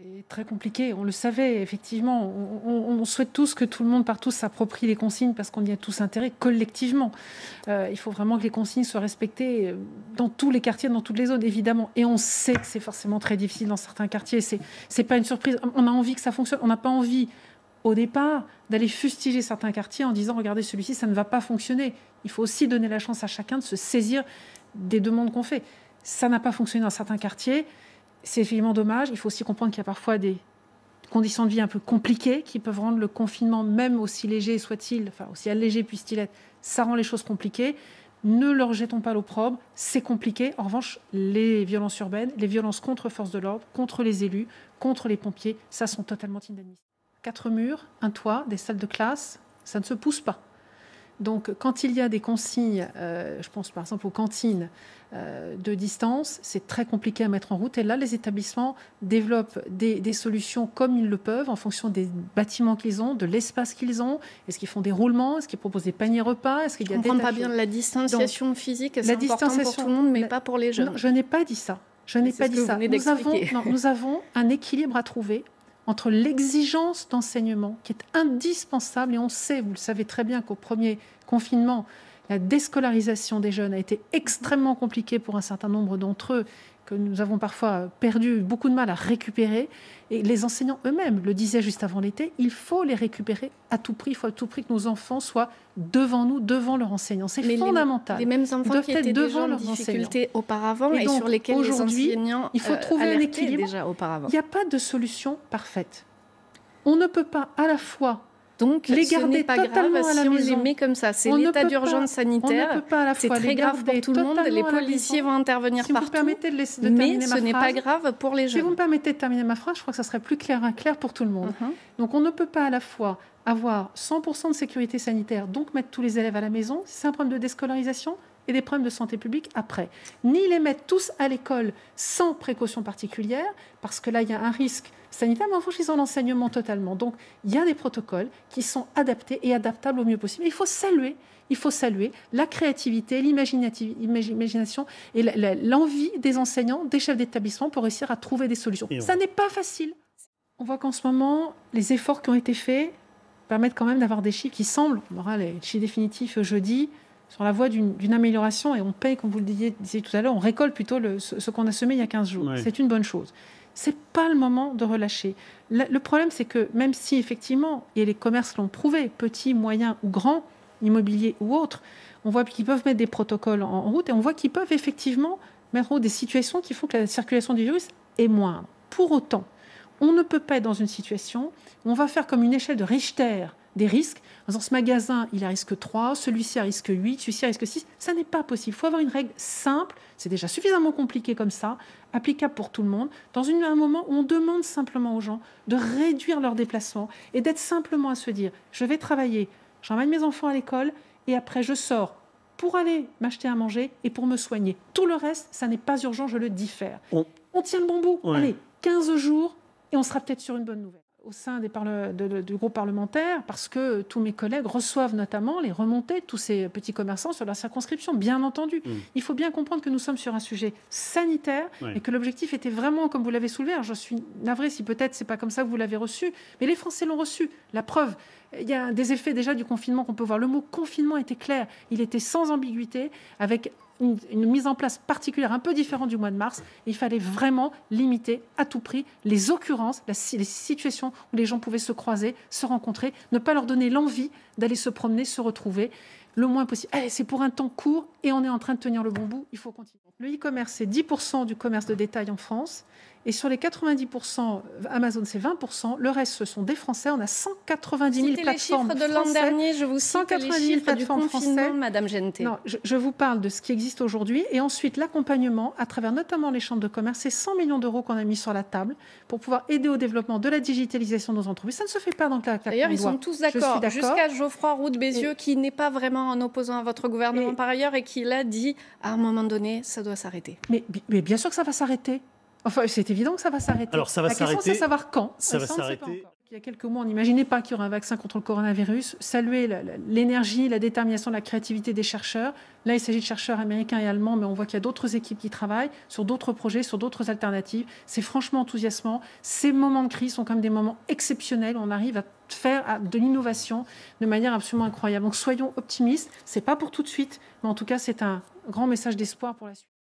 C'est très compliqué, on le savait, effectivement. On souhaite tous que tout le monde partout s'approprie les consignes parce qu'on y a tous intérêt collectivement. Il faut vraiment que les consignes soient respectées dans tous les quartiers, dans toutes les zones, évidemment. Et on sait que c'est forcément très difficile dans certains quartiers. C'est pas une surprise. On a envie que ça fonctionne. On n'a pas envie, au départ, d'aller fustiger certains quartiers en disant « Regardez, celui-ci, ça ne va pas fonctionner ». Il faut aussi donner la chance à chacun de se saisir des demandes qu'on fait. Ça n'a pas fonctionné dans certains quartiers. C'est effectivement dommage. Il faut aussi comprendre qu'il y a parfois des conditions de vie un peu compliquées qui peuvent rendre le confinement, même aussi léger soit-il, enfin aussi allégé puisse-t-il être, ça rend les choses compliquées. Ne leur jetons pas l'opprobre, c'est compliqué. En revanche, les violences urbaines, les violences contre forces de l'ordre, contre les élus, contre les pompiers, ça sont totalement inadmissibles. 4 murs, un toit, des salles de classe, ça ne se pousse pas. Donc, quand il y a des consignes, je pense par exemple aux cantines de distance, c'est très compliqué à mettre en route. Et là, les établissements développent des solutions comme ils le peuvent en fonction des bâtiments qu'ils ont, de l'espace qu'ils ont. Est-ce qu'ils font des roulements? Est-ce qu'ils proposent des paniers repas? Est-ce qu'il y a des pas bien de la distanciation physique, c'est important pour tout le monde, mais pas pour les jeunes. Non, je n'ai pas dit ça. Je n'ai pas dit ça. Nous avons un équilibre à trouver entre l'exigence d'enseignement qui est indispensable, et on sait, vous le savez très bien, qu'au premier confinement, la déscolarisation des jeunes a été extrêmement compliquée pour un certain nombre d'entre eux, que nous avons parfois perdu beaucoup de mal à récupérer. Et les enseignants eux-mêmes le disaient juste avant l'été, il faut les récupérer à tout prix. Il faut à tout prix que nos enfants soient devant nous, devant leurs enseignants. C'est fondamental. Les mêmes enfants qui étaient devant en difficulté auparavant et donc, sur lesquels les enseignants il faut trouver un équilibre. Déjà auparavant. Il n'y a pas de solution parfaite. On ne peut pas à la fois donc, les garder pas totalement grave à la si maison. On les met comme ça. C'est l'état d'urgence sanitaire. C'est très grave pour tout le monde. Les policiers vont intervenir partout. Mais ce n'est pas grave pour les jeunes. Si vous me permettez de terminer ma phrase, je crois que ça serait plus clair pour tout le monde. Donc, on ne peut pas à la fois avoir 100% de sécurité sanitaire, donc mettre tous les élèves à la maison. C'est un problème de déscolarisation et des problèmes de santé publique après. Ni les mettre tous à l'école sans précaution particulière, parce que là, il y a un risque sanitaire, mais en revanche, ils ont l'enseignement totalement. Donc, il y a des protocoles qui sont adaptés et adaptables au mieux possible. Il faut saluer la créativité, l'imagination et l'envie des enseignants, des chefs d'établissement pour réussir à trouver des solutions. Ça n'est pas facile. On voit qu'en ce moment, les efforts qui ont été faits permettent quand même d'avoir des chiffres qui semblent, on aura les chiffres définitifs jeudi, sur la voie d'une amélioration, et on paye, comme vous le disiez tout à l'heure, on récolte plutôt ce qu'on a semé il y a 15 jours. Oui. C'est une bonne chose. Ce n'est pas le moment de relâcher. Le problème, c'est que même si, effectivement, et les commerces l'ont prouvé, petits, moyens ou grands, immobiliers ou autres, on voit qu'ils peuvent mettre des protocoles en route, et on voit qu'ils peuvent effectivement mettre en route des situations qui font que la circulation du virus est moindre. Pour autant, on ne peut pas être dans une situation où on va faire comme une échelle de Richter des risques. Dans ce magasin, il a risque 3, celui-ci a risque 8, celui-ci a risque 6. Ça n'est pas possible. Il faut avoir une règle simple. C'est déjà suffisamment compliqué comme ça, applicable pour tout le monde, dans un moment où on demande simplement aux gens de réduire leurs déplacements et d'être simplement à se dire « je vais travailler, j'emmène mes enfants à l'école et après je sors pour aller m'acheter à manger et pour me soigner. Tout le reste, ça n'est pas urgent, je le diffère. » On tient le bon bout. Ouais. Allez, 15 jours et on sera peut-être sur une bonne nouvelle. Au sein du groupe parlementaire, parce que tous mes collègues reçoivent notamment les remontées de tous ces petits commerçants sur leur circonscription, bien entendu. Il faut bien comprendre que nous sommes sur un sujet sanitaire et que l'objectif était vraiment, comme vous l'avez soulevé, alors je suis navrée si peut-être c'est pas comme ça que vous l'avez reçu, mais les Français l'ont reçu. La preuve, il y a des effets déjà du confinement qu'on peut voir. Le mot confinement était clair, il était sans ambiguïté, avec une mise en place particulière un peu différente du mois de mars. Il fallait vraiment limiter à tout prix les occurrences, les situations où les gens pouvaient se croiser, se rencontrer, ne pas leur donner l'envie d'aller se promener, se retrouver le moins possible. Allez, c'est pour un temps court et on est en train de tenir le bon bout, il faut continuer. Le e-commerce, c'est 10% du commerce de détail en France. Et sur les 90%, Amazon, c'est 20%. Le reste, ce sont des Français. On a 190 000 plateformes françaises. Les chiffres de l'an dernier, je vous cite les chiffres du confinement, Madame Genté. Non, je vous parle de ce qui existe aujourd'hui. Et ensuite, l'accompagnement, à travers notamment les chambres de commerce, c'est 100 millions d'euros qu'on a mis sur la table pour pouvoir aider au développement de la digitalisation de nos entreprises. Ça ne se fait pas dans le claquement de doigts. D'ailleurs, ils sont tous d'accord. Jusqu'à Geoffroy Roux de Bézieux, qui n'est pas vraiment un opposant à votre gouvernement par ailleurs, et qui l'a dit, à un moment donné, ça doit s'arrêter. Mais bien sûr que ça va s'arrêter. Enfin, c'est évident que ça va s'arrêter. Alors, ça va s'arrêter. La question, c'est savoir quand. Ça va s'arrêter. Il y a quelques mois, on n'imaginait pas qu'il y aurait un vaccin contre le coronavirus. Saluer l'énergie, la détermination, la créativité des chercheurs. Là, il s'agit de chercheurs américains et allemands, mais on voit qu'il y a d'autres équipes qui travaillent sur d'autres projets, sur d'autres alternatives. C'est franchement enthousiasmant. Ces moments de crise sont quand même des moments exceptionnels. On arrive à faire de l'innovation de manière absolument incroyable. Donc, soyons optimistes. Ce n'est pas pour tout de suite, mais en tout cas, c'est un grand message d'espoir pour la suite.